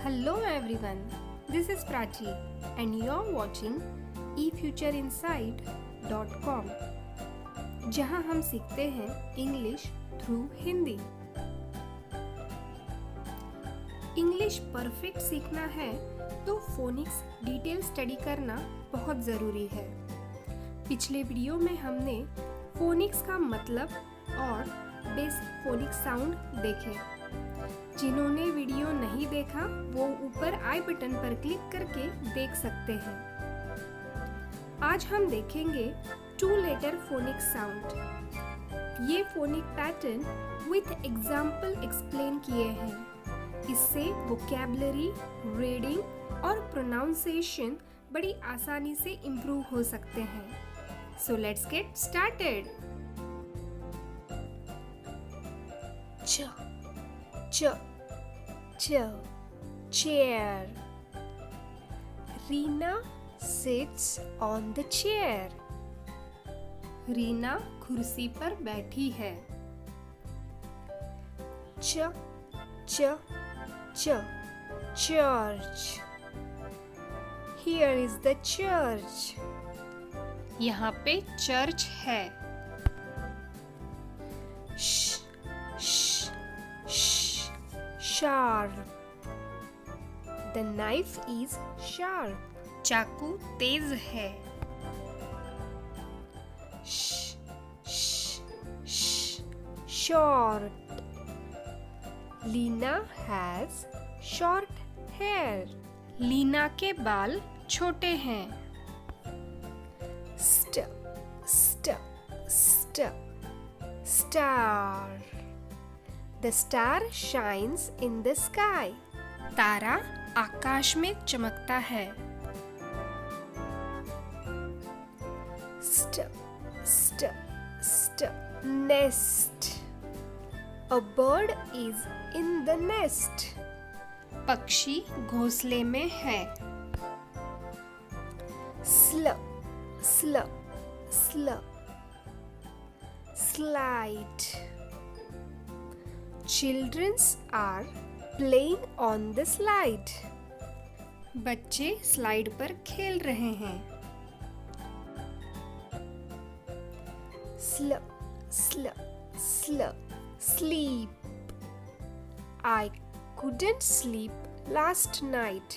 Hello everyone, this is Prachi and you're watching efutureinsight.com जहां हम सीखते हैं English through Hindi. English perfect सीखना है तो फोनिक्स डिटेल स्टडी करना बहुत ज़रूरी है। पिछले वीडियो में हमने फोनिक्स का मतलब और बेसिक फोनिक्स साउंड देखे। जिन्होंने वीडियो नहीं देखा वो ऊपर आई बटन पर क्लिक करके देख सकते हैं। आज हम देखेंगे 2 लेटर फोनिक साउंड। ये phonic pattern with example explain किए हैं। इससे वोकैबुलरी, रीडिंग और प्रोनाउंसिएशन बड़ी आसानी से इम्प्रूव हो सकते हैं। So let's get started. च च च chair. Reena sits on the chair. Reena कुर्सी पर बैठी है। च च च church. Here is the church. यहाँ पे चर्च है। श श श sharp. The knife is sharp. चाकू तेज है। श श श short. Leena has short hair. Leena के बाल छोटे हैं। St st st star. The star shines in the sky. तारा आकाश में चमकता है। St st st nest. A bird is in the nest. पक्षी घोंसले में है। Sl sl sl slide. Children are playing on the slide. बच्चे स्लाइड पर खेल रहे हैं। Sl sl sl sleep. I couldn't sleep last night.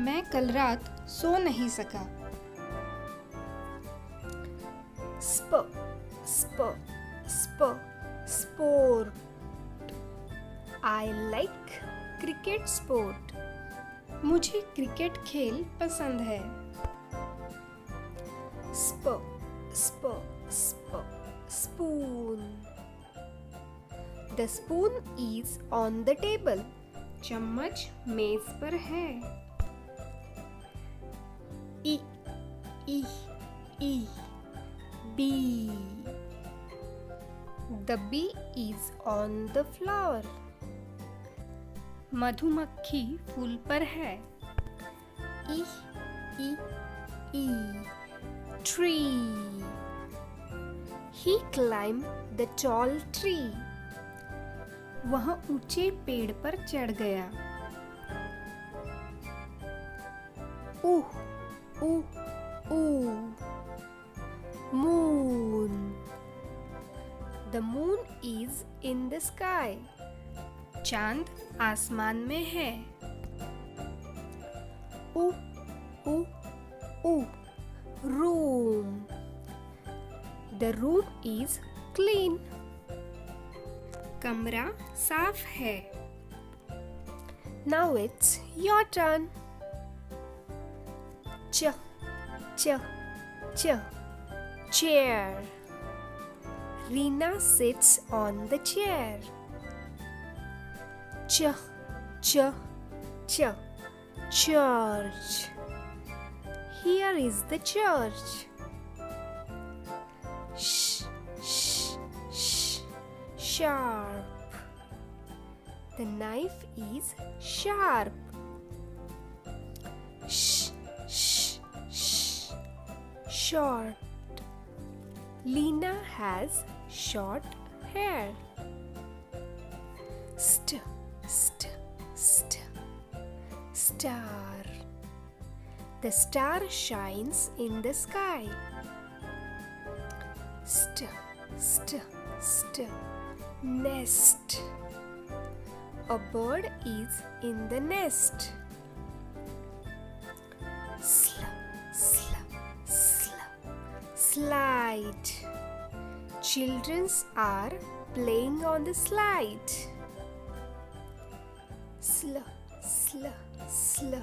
मैं कल रात सो नहीं सका। Sp sp sp sport. I like cricket sport. मुझे क्रिकेट खेल पसंद है। Sp sp sp spoon. The spoon is on the table. चम्मच मेज पर है। E e e bee. The bee is on the flower. मधुमक्खी फूल पर है। E e e tree. He climbed the tall tree. वह ऊंचे पेड़ पर चढ़ गया। Ooh ooh ooh moon. The moon is in the sky. चांद आसमान में है। Ooh ooh ooh room. The room is clean. कमरा साफ है। Now it's your turn. Ch ch ch chair. Reena sits on the chair. Ch ch ch church. Here is the church. Sh sh sh sharp. The knife is sharp. Sh sh sh short. Leena has short hair. St st st star. The star shines in the sky. St, st, st. Nest. A bird is in the nest. Sl, sl, sl. Slide. Children are playing on the slide. Sl, sl, sl.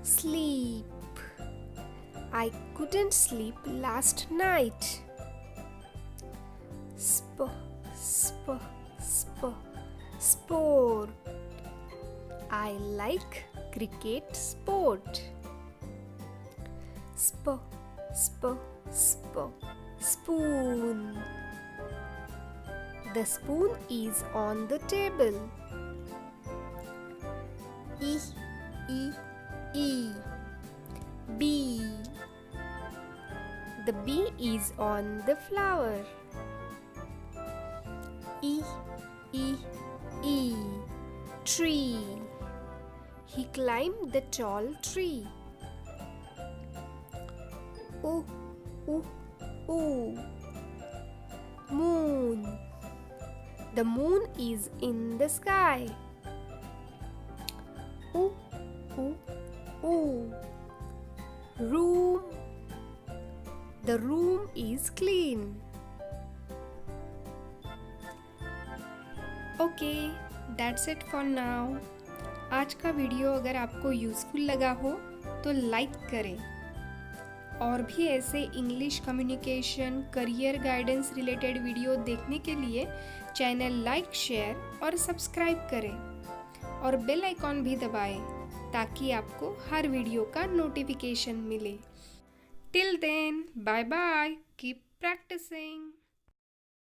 Sleep. I couldn't sleep last night. Sp, sp, sp. Sport. I like cricket sport. Sp, sp, sp. Spoon. The spoon is on the table. E, E, E. Bee. The bee is on the flower. E, E, E. Tree. He climbed the tall tree. O, O, O. Moon. The moon is in the sky. O, O, O. Room. The room is clean. Okay, that's it for now. आज का video अगर आपको useful लगा हो तो like करें, और भी ऐसे English communication career guidance related video देखने के लिए चैनल लाइक, शेयर और सब्सक्राइब करें, और बेल आइकॉन भी दबाएं ताकि आपको हर वीडियो का नोटिफिकेशन मिले। Till then, bye bye, keep practising.